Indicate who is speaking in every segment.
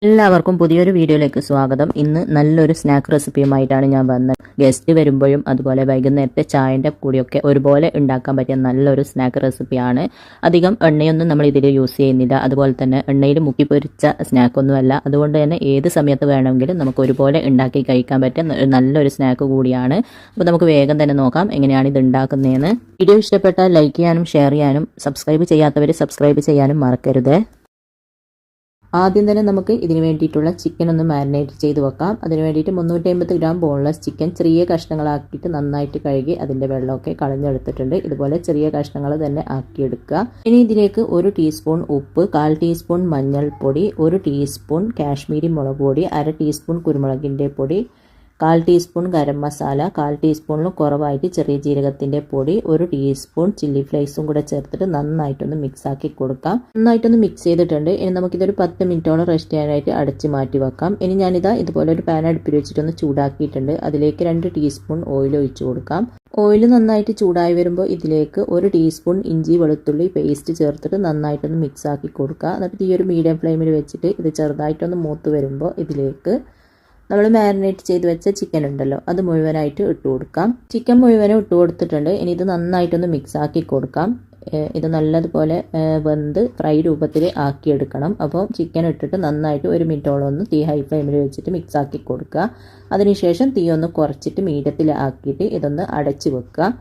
Speaker 1: എല്ലാവർക്കും പുതിയൊരു വീഡിയോയിലേക്ക് സ്വാഗതം. ഇന്ന് നല്ലൊരു സ്നാക്ക് റെസിപ്പിയുമായിട്ടാണ് ഞാൻ വന്നത്. ഗസ്റ്റ് വരുമ്പോഴും അതുപോലെ വൈകുന്നേരത്തെ ചായൻ്റെ കൂടിയൊക്കെ ഒരുപോലെ ഉണ്ടാക്കാൻ പറ്റിയ നല്ലൊരു സ്നാക്ക് റെസിപ്പിയാണ്. അധികം എണ്ണയൊന്നും നമ്മൾ ഇതിൽ യൂസ് ചെയ്യുന്നില്ല. അതുപോലെ തന്നെ എണ്ണയിൽ മുക്കി പൊരിച്ച സ്നാക്കൊന്നുമല്ല. അതുകൊണ്ട് തന്നെ ഏത് സമയത്ത് വേണമെങ്കിലും നമുക്ക് ഒരുപോലെ ഉണ്ടാക്കി കഴിക്കാൻ പറ്റിയ നല്ലൊരു സ്നാക്ക് കൂടിയാണ്. അപ്പോൾ നമുക്ക് വേഗം തന്നെ നോക്കാം എങ്ങനെയാണ് ഇത് ഉണ്ടാക്കുന്നതെന്ന്. വീഡിയോ ഇഷ്ടപ്പെട്ടാൽ ലൈക്ക് ചെയ്യാനും ഷെയർ ചെയ്യാനും സബ്സ്ക്രൈബ് ചെയ്യാത്തവർ സബ്സ്ക്രൈബ് ചെയ്യാനും മറക്കരുത്. ആദ്യം തന്നെ നമുക്ക് ഇതിന് വേണ്ടിയിട്ടുള്ള ചിക്കൻ ഒന്ന് മാരിനേറ്റ് ചെയ്ത് വെക്കാം. അതിന് വേണ്ടിയിട്ട് 350 ഗ്രാം ബോൺലെസ് ചിക്കൻ ചെറിയ കഷ്ണങ്ങളാക്കിയിട്ട് നന്നായിട്ട് കഴുകി അതിൻ്റെ വെള്ളമൊക്കെ കളഞ്ഞെടുത്തിട്ടുണ്ട്. ഇതുപോലെ ചെറിയ കഷ്ണങ്ങൾ തന്നെ ആക്കിയെടുക്കുക. ഇനി ഇതിലേക്ക് 1 ടീസ്പൂൺ ഉപ്പ്, 1/4 ടീസ്പൂൺ മഞ്ഞൾപ്പൊടി, 1 ടീസ്പൂൺ കാശ്മീരി മുളക് പൊടി, 1/2 ടീസ്പൂൺ കുരുമുളകിൻ്റെ പൊടി, 1/4 ടീസ്പൂൺ ഗരം മസാല, 1/4 ടീസ്പൂണിലും കുറവായിട്ട് ചെറിയ ജീരകത്തിൻ്റെ പൊടി, 1 ടീസ്പൂൺ ചില്ലി ഫ്ലേക്സും കൂടെ ചേർത്തിട്ട് നന്നായിട്ടൊന്ന് മിക്സ് ആക്കി കൊടുക്കാം. നന്നായിട്ടൊന്ന് മിക്സ് ചെയ്തിട്ടുണ്ട്. ഇനി നമുക്കിതൊരു 10 മിനിറ്റോളം റെസ്റ്റ് ചെയ്യാനായിട്ട് അടച്ച് മാറ്റി വെക്കാം. ഇനി ഞാനിതാ ഇതുപോലെ ഒരു പാൻ അടുപ്പിൽ വെച്ചിട്ടൊന്ന് ചൂടാക്കിയിട്ടുണ്ട്. അതിലേക്ക് 2 ടീസ്പൂൺ ഓയിൽ ഒഴിച്ചു കൊടുക്കാം. ഓയിൽ നന്നായിട്ട് ചൂടായി വരുമ്പോൾ ഇതിലേക്ക് 1 ടീസ്പൂൺ ഇഞ്ചി വെളുത്തുള്ളി പേസ്റ്റ് ചേർത്തിട്ട് നന്നായിട്ടൊന്ന് മിക്സ് ആക്കി കൊടുക്കുക. എന്നിട്ട് ഈ ഒരു മീഡിയം ഫ്ലെയിമിൽ വെച്ചിട്ട് ഇത് ചെറുതായിട്ടൊന്ന് മൂത്ത് വരുമ്പോൾ ഇതിലേക്ക് നമ്മൾ മാരിനേറ്റ് ചെയ്ത് വെച്ച ചിക്കൻ ഉണ്ടല്ലോ അത് മുഴുവനായിട്ട് ഇട്ട് കൊടുക്കാം. ചിക്കൻ മുഴുവനും ഇട്ട് കൊടുത്തിട്ടുണ്ട്. ഇനി ഇത് നന്നായിട്ടൊന്ന് മിക്സ് ആക്കി കൊടുക്കാം. ഇത് നല്ലതുപോലെ വെന്ത് ഫ്രൈ രൂപത്തിൽ ആക്കിയെടുക്കണം. അപ്പോൾ ചിക്കൻ ഇട്ടിട്ട് നന്നായിട്ട് 1 മിനിറ്റോളം ഒന്ന് തീ ഹൈ ഫ്ലെയിമിൽ വെച്ചിട്ട് മിക്സ് ആക്കി കൊടുക്കുക. അതിനുശേഷം തീ ഒന്ന് കുറച്ചിട്ട് മീഡിയത്തിൽ ആക്കിയിട്ട് ഇതൊന്ന് അടച്ച് വെക്കുക.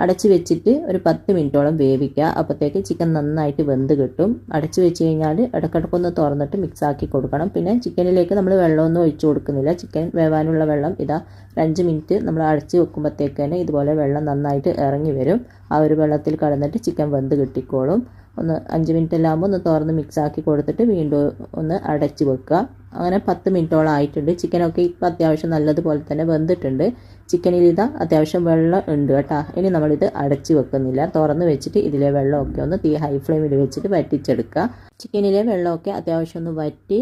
Speaker 1: അടച്ച് വെച്ചിട്ട് ഒരു 10 മിനിറ്റോളം വേവിക്കുക. അപ്പോഴത്തേക്ക് ചിക്കൻ നന്നായിട്ട് വെന്ത് കിട്ടും. അടച്ച് വെച്ച് കഴിഞ്ഞാൽ ഇടയ്ക്കിടയ്ക്കൊന്ന് തുറന്നിട്ട് മിക്സ് ആക്കി കൊടുക്കണം. പിന്നെ ചിക്കനിലേക്ക് നമ്മൾ വെള്ളമൊന്നും ഒഴിച്ചു കൊടുക്കുന്നില്ല. ചിക്കൻ വേവാനുള്ള വെള്ളം ഇതാ 5 മിനിറ്റ് നമ്മൾ അടച്ച് വെക്കുമ്പോഴത്തേക്ക് തന്നെ ഇതുപോലെ വെള്ളം നന്നായിട്ട് ഇറങ്ങി വരും. ആ ഒരു വെള്ളത്തിൽ കടന്നിട്ട് ചിക്കൻ വെന്ത് കിട്ടിക്കോളും. ഒന്ന് 5 മിനിറ്റ് എല്ലാം ആകുമ്പോൾ ഒന്ന് തുറന്ന് മിക്സ് ആക്കി കൊടുത്തിട്ട് വീണ്ടും ഒന്ന് അടച്ച് വെക്കുക. അങ്ങനെ 10 മിനിറ്റോളം ആയിട്ടുണ്ട്. ചിക്കനൊക്കെ ഇപ്പോൾ അത്യാവശ്യം നല്ലതുപോലെ തന്നെ വെന്തിട്ടുണ്ട്. ചിക്കനിൽ ഇതാ അത്യാവശ്യം വെള്ളം ഉണ്ട് കേട്ടോ. ഇനി നമ്മളിത് അടച്ച് വെക്കുന്നില്ല. തുറന്ന് വെച്ചിട്ട് ഇതിലെ വെള്ളമൊക്കെ ഒന്ന് തീ ഹൈ ഫ്ലെയിമിൽ വെച്ചിട്ട് വറ്റിച്ചെടുക്കുക. ചിക്കനിലെ വെള്ളമൊക്കെ അത്യാവശ്യം ഒന്ന് വറ്റി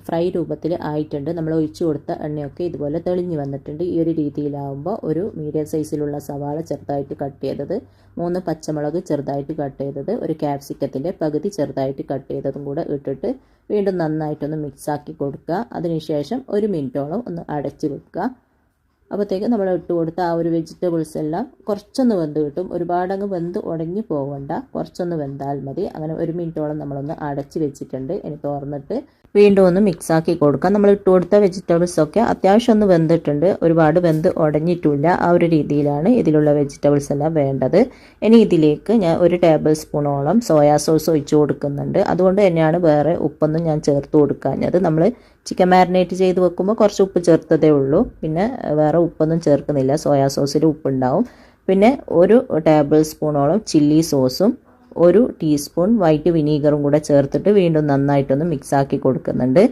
Speaker 1: ഫ്രൈ രൂപത്തിൽ ആയിട്ടുണ്ട്. നമ്മൾ ഒഴിച്ചു കൊടുത്ത എണ്ണയൊക്കെ ഇതുപോലെ തെളിഞ്ഞ് വന്നിട്ടുണ്ട്. ഈ ഒരു രീതിയിലാവുമ്പോൾ ഒരു മീഡിയം സൈസിലുള്ള സവാള ചെറുതായിട്ട് കട്ട് ചെയ്തത്, 3 പച്ചമുളക് ചെറുതായിട്ട് കട്ട് ചെയ്തത്, ഒരു ക്യാപ്സിക്കത്തിൻ്റെ പകുതി ചെറുതായിട്ട് കട്ട് ചെയ്തതും കൂടെ ഇട്ടിട്ട് വീണ്ടും നന്നായിട്ടൊന്ന് മിക്സ് ആക്കി കൊടുക്കുക. അതിനുശേഷം 1 മിനിറ്റോളം ഒന്ന് അടച്ച് വെക്കുക. അപ്പോഴത്തേക്ക് നമ്മൾ ഇട്ട് കൊടുത്ത ആ ഒരു വെജിറ്റബിൾസ് എല്ലാം കുറച്ചൊന്ന് വെന്ത് കിട്ടും. ഒരുപാടങ്ങ് വെന്ത് ഉടഞ്ഞു പോകണ്ട, കുറച്ചൊന്ന് വെന്താൽ മതി. അങ്ങനെ 1 മിനിറ്റോളം നമ്മളൊന്ന് അടച്ച് വെച്ചിട്ടുണ്ട്. ഇനി തുറന്നിട്ട് വീണ്ടും ഒന്ന് മിക്സ് ആക്കി കൊടുക്കാം. നമ്മൾ ഇട്ട് കൊടുത്ത വെജിറ്റബിൾസ് ഒക്കെ അത്യാവശ്യം ഒന്ന് വെന്തിട്ടുണ്ട്. ഒരുപാട് വെന്ത് ഉടഞ്ഞിട്ടില്ല. ആ ഒരു രീതിയിലാണ് ഇതിലുള്ള വെജിറ്റബിൾസ് എല്ലാം വേണ്ടത്. ഇനി ഇതിലേക്ക് ഞാൻ 1 ടേബിൾ സ്പൂണോളം സോയാ സോസ് ഒഴിച്ച് കൊടുക്കുന്നുണ്ട്. അതുകൊണ്ട് തന്നെയാണ് വേറെ ഉപ്പൊന്നും ഞാൻ ചേർത്ത് കൊടുക്കാഞ്ഞത്. നമ്മൾ ചിക്കൻ മാരിനേറ്റ് ചെയ്ത് വെക്കുമ്പോൾ കുറച്ച് ഉപ്പ് ചേർത്തതേ ഉള്ളൂ. പിന്നെ വേറെ ഉപ്പൊന്നും ചേർക്കുന്നില്ല. സോയാ സോസിൽ ഉപ്പുണ്ടാവും. പിന്നെ 1 ടേബിൾ സ്പൂണോളം ചില്ലി സോസും 1 ടീസ്പൂൺ വൈറ്റ് വിനീഗറും കൂടെ ചേർത്തിട്ട് വീണ്ടും നന്നായിട്ടൊന്ന് മിക്സ് ആക്കി കൊടുക്കുന്നുണ്ട്.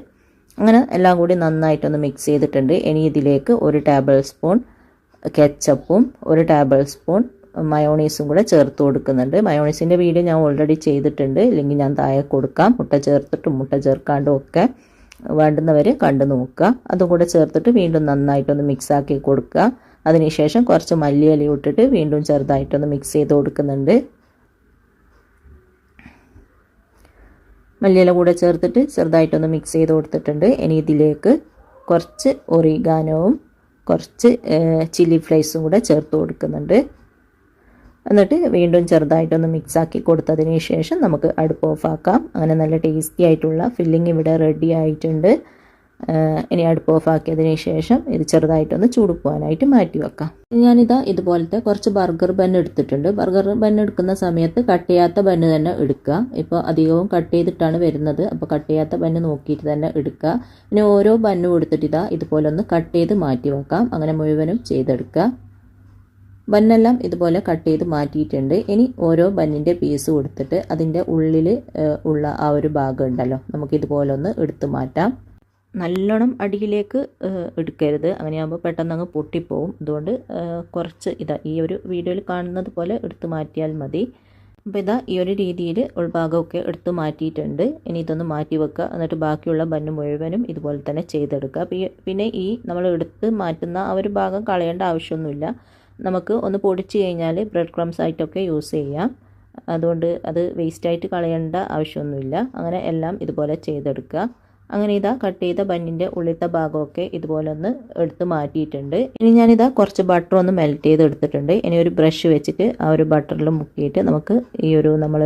Speaker 1: അങ്ങനെ എല്ലാം കൂടി നന്നായിട്ടൊന്ന് മിക്സ് ചെയ്തിട്ടുണ്ട്. ഇനി ഇതിലേക്ക് 1 ടേബിൾ സ്പൂൺ കെച്ചപ്പും 1 ടേബിൾ സ്പൂൺ മയോണീസും കൂടെ ചേർത്ത് കൊടുക്കുന്നുണ്ട്. മയോണീസിൻ്റെ വീഡിയോ ഞാൻ ഓൾറെഡി ചെയ്തിട്ടുണ്ട്. ഇല്ലെങ്കിൽ ഞാൻ താഴെ കൊടുക്കാം. മുട്ട ചേർത്തിട്ടും മുട്ട ചേർക്കാണ്ടും ഒക്കെ വേണ്ടുന്നവർ കണ്ടു നോക്കുക. അതും കൂടെ ചേർത്തിട്ട് വീണ്ടും നന്നായിട്ടൊന്ന് മിക്സ് ആക്കി കൊടുക്കുക. അതിനുശേഷം കുറച്ച് മല്ലിയില ഇട്ടിട്ട് വീണ്ടും ചെറുതായിട്ടൊന്ന് മിക്സ് ചെയ്ത് കൊടുക്കുന്നുണ്ട്. മല്ലിയില കൂടെ ചേർത്തിട്ട് ചെറുതായിട്ടൊന്ന് മിക്സ് ചെയ്ത് കൊടുത്തിട്ടുണ്ട്. ഇനി ഇതിലേക്ക് കുറച്ച് ഒറിഗാനോവും കുറച്ച് ചില്ലി ഫ്ലേക്സും കൂടെ ചേർത്ത് കൊടുക്കുന്നുണ്ട്. എന്നിട്ട് വീണ്ടും ചെറുതായിട്ടൊന്ന് മിക്സ് ആക്കി കൊടുത്തതിന് ശേഷം നമുക്ക് അടുപ്പ് ഓഫാക്കാം. അങ്ങനെ നല്ല ടേസ്റ്റി ആയിട്ടുള്ള ഫില്ലിങ് ഇവിടെ റെഡി ആയിട്ടുണ്ട്. ഇനി അടുപ്പ് ഓഫാക്കിയതിന് ശേഷം ഇത് ചെറുതായിട്ടൊന്ന് ചൂട് പോകാനായിട്ട് മാറ്റി വെക്കാം. ഞാനിതാ ഇതുപോലത്തെ കുറച്ച് ബർഗർ ബൻ എടുത്തിട്ടുണ്ട്. ബർഗർ ബൻ എടുക്കുന്ന സമയത്ത് കട്ട് ചെയ്യാത്ത ബന്ന് തന്നെ എടുക്കുക. ഇപ്പോൾ അധികവും കട്ട് ചെയ്തിട്ടാണ് വരുന്നത്. അപ്പോൾ കട്ട് ചെയ്യാത്ത ബന്ന് നോക്കിയിട്ട് തന്നെ എടുക്കുക. പിന്നെ ഓരോ ബന്നും എടുത്തിട്ട് ഇതാ ഇതുപോലെ ഒന്ന് കട്ട് ചെയ്ത് മാറ്റി വെക്കാം. അങ്ങനെ മുഴുവനും ചെയ്തെടുക്കുക. ബന്നെല്ലാം ഇതുപോലെ കട്ട് ചെയ്ത് മാറ്റിയിട്ടുണ്ട്. ഇനി ഓരോ ബന്നിൻ്റെ പീസ് കൊടുത്തിട്ട് അതിൻ്റെ ഉള്ളിൽ ഉള്ള ആ ഒരു ഭാഗം ഉണ്ടല്ലോ നമുക്കിതുപോലെ ഒന്ന് എടുത്ത് മാറ്റാം. നല്ലോണം അടിയിലേക്ക് എടുക്കരുത്. അങ്ങനെയാകുമ്പോൾ പെട്ടെന്ന് അങ്ങ് പൊട്ടിപ്പോവും. അതുകൊണ്ട് കുറച്ച് ഈ ഒരു വീഡിയോയിൽ കാണുന്നത് പോലെ എടുത്ത് മാറ്റിയാൽ മതി. അപ്പോൾ ഈ ഒരു രീതിയിൽ ഉൾഭാഗമൊക്കെ എടുത്ത് മാറ്റിയിട്ടുണ്ട്. ഇനി ഇതൊന്ന് മാറ്റി വെക്കുക. എന്നിട്ട് ബാക്കിയുള്ള ബന്ന് മുഴുവനും ഇതുപോലെ തന്നെ ചെയ്തെടുക്കുക. പിന്നെ ഈ നമ്മൾ എടുത്ത് മാറ്റുന്ന ആ ഒരു ഭാഗം കളയേണ്ട ആവശ്യമൊന്നുമില്ല. നമുക്ക് ഒന്ന് പൊടിച്ച് കഴിഞ്ഞാൽ ബ്രെഡ് ക്രംസ് ആയിട്ടൊക്കെ യൂസ് ചെയ്യാം. അതുകൊണ്ട് അത് വേസ്റ്റായിട്ട് കളയേണ്ട ആവശ്യമൊന്നുമില്ല. അങ്ങനെ എല്ലാം ഇതുപോലെ ചെയ്തെടുക്കുക. അങ്ങനെ ഇതാ കട്ട് ചെയ്ത ബന്നിൻ്റെ ഉള്ളിലത്തെ ഭാഗമൊക്കെ ഇതുപോലെ ഒന്ന് എടുത്ത് മാറ്റിയിട്ടുണ്ട്. ഇനി ഞാനിതാ കുറച്ച് ബട്ടർ ഒന്ന് മെൽറ്റ് ചെയ്ത് എടുത്തിട്ടുണ്ട്. ഇനി ഒരു ബ്രഷ് വെച്ചിട്ട് ആ ഒരു ബട്ടറിൽ മുക്കിയിട്ട് നമുക്ക് ഈ ഒരു നമ്മൾ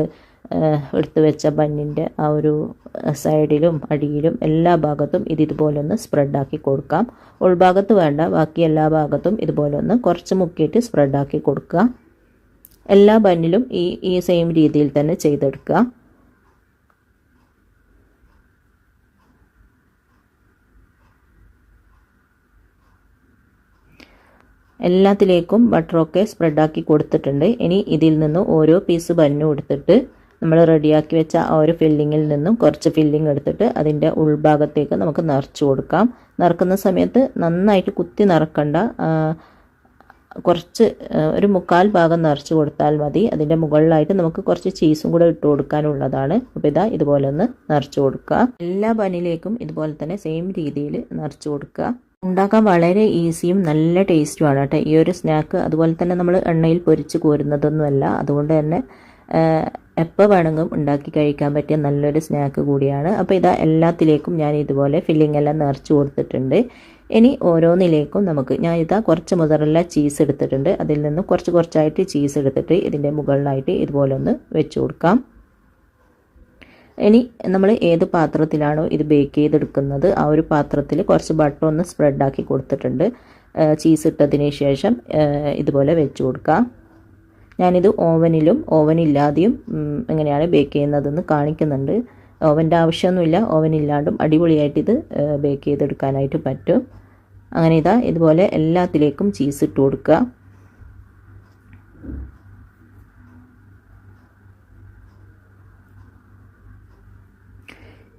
Speaker 1: എടുത്ത് വെച്ച ബന്നിൻ്റെ ആ ഒരു സൈഡിലും അടിയിലും എല്ലാ ഭാഗത്തും ഇതുപോലെ ഒന്ന് സ്പ്രെഡാക്കി കൊടുക്കാം. ഉൾഭാഗത്ത് വേണ്ട, ബാക്കി എല്ലാ ഭാഗത്തും ഇതുപോലെ ഒന്ന് കുറച്ച് മുക്കിയിട്ട് സ്പ്രെഡാക്കി കൊടുക്കുക. എല്ലാ ബന്നിലും ഈ സെയിം രീതിയിൽ തന്നെ ചെയ്തെടുക്കുക. എല്ലാത്തിലേക്കും ബട്ടറൊക്കെ സ്പ്രെഡാക്കി കൊടുത്തിട്ടുണ്ട്. ഇനി ഇതിൽ നിന്ന് ഓരോ പീസ് ബന്നും എടുത്തിട്ട് നമ്മൾ റെഡിയാക്കി വെച്ച ആ ഒരു ഫില്ലിങ്ങിൽ നിന്നും കുറച്ച് ഫില്ലിങ് എടുത്തിട്ട് അതിൻ്റെ ഉൾഭാഗത്തേക്ക് നമുക്ക് നിറച്ച് കൊടുക്കാം. നിറക്കുന്ന സമയത്ത് നന്നായിട്ട് കുത്തി നിറക്കണ്ട, കുറച്ച് ഒരു 1/4 ഭാഗം നിറച്ച് കൊടുത്താൽ മതി. അതിൻ്റെ മുകളിലായിട്ട് നമുക്ക് കുറച്ച് ചീസും കൂടെ ഇട്ട് കൊടുക്കാനുള്ളതാണ്. അപ്പോൾ ഇതാ ഇതുപോലെ ഒന്ന് നിറച്ച് കൊടുക്കുക. എല്ലാ ബന്നിലേക്കും ഇതുപോലെ തന്നെ സെയിം രീതിയിൽ നിറച്ച് കൊടുക്കുക. ഉണ്ടാക്കാൻ വളരെ ഈസിയും നല്ല ടേസ്റ്റുമാണ് കേട്ടോ ഈ ഒരു സ്നാക്ക്. അതുപോലെ തന്നെ നമ്മൾ എണ്ണയിൽ പൊരിച്ച് കോരുന്നതൊന്നുമല്ല, അതുകൊണ്ട് തന്നെ എപ്പോൾ വേണമെങ്കിലും ഉണ്ടാക്കി കഴിക്കാൻ പറ്റിയ നല്ലൊരു സ്നാക്ക് കൂടിയാണ്. അപ്പോൾ ഇതാ എല്ലാത്തിലേക്കും ഞാൻ ഇതുപോലെ ഫില്ലിംഗ് എല്ലാം നിറച്ച് കൊടുത്തിട്ടുണ്ട്. ഇനി ഓരോന്നിലേക്കും ഞാൻ ഇതാ കുറച്ച് മുതറല്ല ചീസ് എടുത്തിട്ടുണ്ട്. അതിൽ നിന്ന് കുറച്ചായിട്ട് ചീസ് എടുത്തിട്ട് ഇതിൻ്റെ മുകളിലായിട്ട് ഇതുപോലെ ഒന്ന് വെച്ച് കൊടുക്കാം. ഇനി നമ്മൾ ഏത് പാത്രത്തിലാണോ ഇത് ബേക്ക് ചെയ്തെടുക്കുന്നത് ആ ഒരു പാത്രത്തിൽ കുറച്ച് ബട്ടർ ഒന്ന് സ്പ്രെഡാക്കി കൊടുത്തിട്ടുണ്ട്. ചീസ് ഇട്ടതിന് ശേഷം ഇതുപോലെ വെച്ച് കൊടുക്കാം. ഞാനിത് ഓവനിലും ഓവനില്ലാതെയും എങ്ങനെയാണ് ബേക്ക് ചെയ്യുന്നതെന്ന് കാണിക്കുന്നുണ്ട്. ഓവൻ്റെ ആവശ്യമൊന്നുമില്ല, ഓവനില്ലാണ്ടും അടിപൊളിയായിട്ട് ഇത് ബേക്ക് ചെയ്തെടുക്കാനായിട്ട് പറ്റും. അങ്ങനെ ഇതാ ഇതുപോലെ എല്ലാത്തിലേക്കും ചീസ് ഇട്ട് കൊടുക്കുക.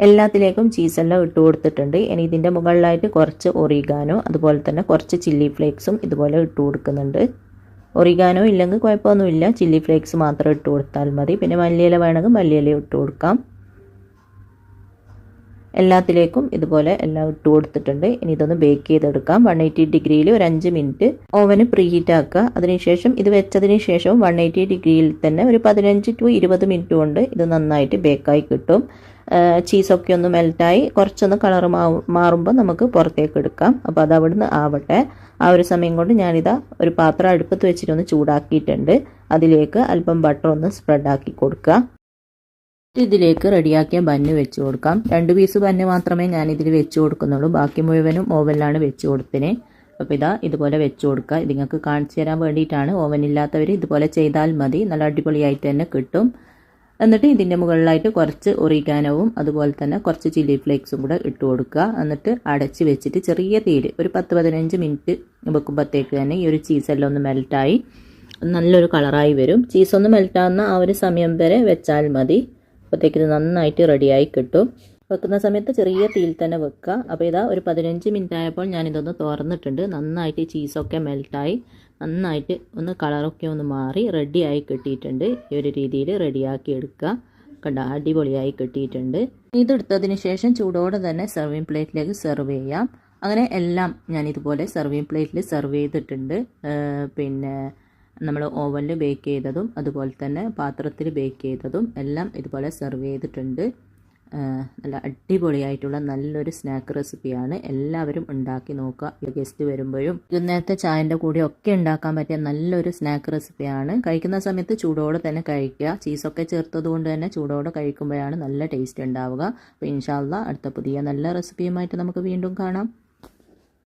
Speaker 1: എല്ലാത്തിലേക്കും ചീസെല്ലാം ഇട്ട് കൊടുത്തിട്ടുണ്ട്. ഇനി ഇതിൻ്റെ മുകളിലായിട്ട് കുറച്ച് ഒറിഗാനോ അതുപോലെ തന്നെ കുറച്ച് ചില്ലി ഫ്ലേക്സും ഇതുപോലെ ഇട്ട് കൊടുക്കുന്നുണ്ട്. ഒറിഗാനോ ഇല്ലെങ്കിൽ കുഴപ്പമൊന്നുമില്ല, ചില്ലി ഫ്ലേക്സ് മാത്രം ഇട്ട് കൊടുത്താൽ മതി. പിന്നെ മല്ലിയില വേണമെങ്കിൽ മല്ലിയില ഇട്ട് കൊടുക്കാം. എല്ലാത്തിലേക്കും ഇതുപോലെ എല്ലാം ഇട്ട് കൊടുത്തിട്ടുണ്ട്. ഇനി ഇതൊന്ന് ബേക്ക് ചെയ്തെടുക്കാം. 180 ഡിഗ്രിയിൽ ഒരു 5 മിനിറ്റ് ഓവന് പ്രീ ഹീറ്റ് ആക്കുക. അതിനുശേഷം ഇത് വെച്ചതിന് ശേഷവും 180 ഡിഗ്രിയിൽ തന്നെ ഒരു 15 to 20 മിനിറ്റ് കൊണ്ട് ഇത് നന്നായിട്ട് ബേക്കായി കിട്ടും. ചീസൊക്കെ ഒന്ന് മെൽറ്റായി കുറച്ചൊന്ന് കളർ മാറുമ്പോൾ നമുക്ക് പുറത്തേക്ക് എടുക്കാം. അപ്പോൾ അത് അവിടുന്ന് ആവട്ടെ. ആ ഒരു സമയം കൊണ്ട് ഞാനിതാ ഒരു പാത്രം അടുപ്പത്ത് വെച്ചിട്ടൊന്ന് ചൂടാക്കിയിട്ടുണ്ട്. അതിലേക്ക് അല്പം ബട്ടർ ഒന്ന് സ്പ്രെഡാക്കി കൊടുക്കുക. ഇതിലേക്ക് റെഡിയാക്കിയ ബന്ന് വെച്ച് കൊടുക്കാം. 2 പീസ് ബന്ന് മാത്രമേ ഞാനിതിൽ വെച്ച് കൊടുക്കുന്നുള്ളൂ, ബാക്കി മുഴുവനും ഓവനിലാണ് വെച്ച് കൊടുത്തത്. അപ്പോൾ ഇതാ ഇതുപോലെ വെച്ച് കൊടുക്കുക. ഇത് നിങ്ങൾക്ക് കാണിച്ചു തരാൻ വേണ്ടിയിട്ടാണ്. ഓവനില്ലാത്തവർ ഇതുപോലെ ചെയ്താൽ മതി, നല്ല അടിപൊളിയായിട്ട് തന്നെ കിട്ടും. എന്നിട്ട് ഇതിൻ്റെ മുകളിലായിട്ട് കുറച്ച് ഒറിഗാനോവും അതുപോലെ തന്നെ കുറച്ച് ചില്ലി ഫ്ലേക്സും കൂടെ ഇട്ട് കൊടുക്കുക. എന്നിട്ട് അടച്ച് വെച്ചിട്ട് ചെറിയ തീയിൽ ഒരു 10-15 മിനിറ്റ് വെക്കുമ്പോഴത്തേക്ക് തന്നെ ഈ ഒരു ചീസെല്ലാം ഒന്ന് മെൽറ്റായി നല്ലൊരു കളറായി വരും. ചീസൊന്ന് മെൽറ്റാകുന്ന ആ ഒരു സമയം വരെ വെച്ചാൽ മതി. അപ്പോഴത്തേക്ക് ഇത് നന്നായിട്ട് റെഡിയായി കിട്ടും. വെക്കുന്ന സമയത്ത് ചെറിയ തീയിൽ തന്നെ വെക്കുക. അപ്പോൾ ഇതാ ഒരു 15 മിനിറ്റ് ആയപ്പോൾ ഞാനിതൊന്ന് തുറന്നിട്ടുണ്ട്. നന്നായിട്ട് ചീസൊക്കെ മെൽറ്റായി നന്നായിട്ട് ഒന്ന് കളറൊക്കെ ഒന്ന് മാറി റെഡിയായി കിട്ടിയിട്ടുണ്ട്. ഈ ഒരു രീതിയിൽ റെഡിയാക്കി എടുക്കുക. കണ്ട അടിപൊളിയായി കിട്ടിയിട്ടുണ്ട്. ഇതെടുത്തതിന് ശേഷം ചൂടോടെ തന്നെ സെർവിങ് പ്ലേറ്റിലേക്ക് സെർവ് ചെയ്യാം. അങ്ങനെ എല്ലാം ഞാൻ ഇതുപോലെ സെർവിങ് പ്ലേറ്റിൽ സെർവ് ചെയ്തിട്ടുണ്ട്. പിന്നെ നമ്മൾ ഓവനിൽ ബേക്ക് ചെയ്തതും അതുപോലെ തന്നെ പാത്രത്തിൽ ബേക്ക് ചെയ്തതും എല്ലാം ഇതുപോലെ സെർവ് ചെയ്തിട്ടുണ്ട്. നല്ല അടിപൊളിയായിട്ടുള്ള നല്ലൊരു സ്നാക്ക് റെസിപ്പിയാണ്. എല്ലാവരും ഉണ്ടാക്കി നോക്കുക. ഗസ്റ്റ് വരുമ്പോഴും നേരത്തെ ചായൻ്റെ കൂടെ ഒക്കെ ഉണ്ടാക്കാൻ പറ്റിയ നല്ലൊരു സ്നാക്ക് റെസിപ്പിയാണ്. കഴിക്കുന്ന സമയത്ത് ചൂടോടെ തന്നെ കഴിക്കുക. ചീസൊക്കെ ചേർത്തത് കൊണ്ട് തന്നെ ചൂടോടെ കഴിക്കുമ്പോഴാണ് നല്ല ടേസ്റ്റ് ഉണ്ടാവുക. അപ്പോൾ ഇൻഷാ അല്ലാഹ് അടുത്ത പുതിയ നല്ല റെസിപ്പിയുമായിട്ട് നമുക്ക് വീണ്ടും കാണാം.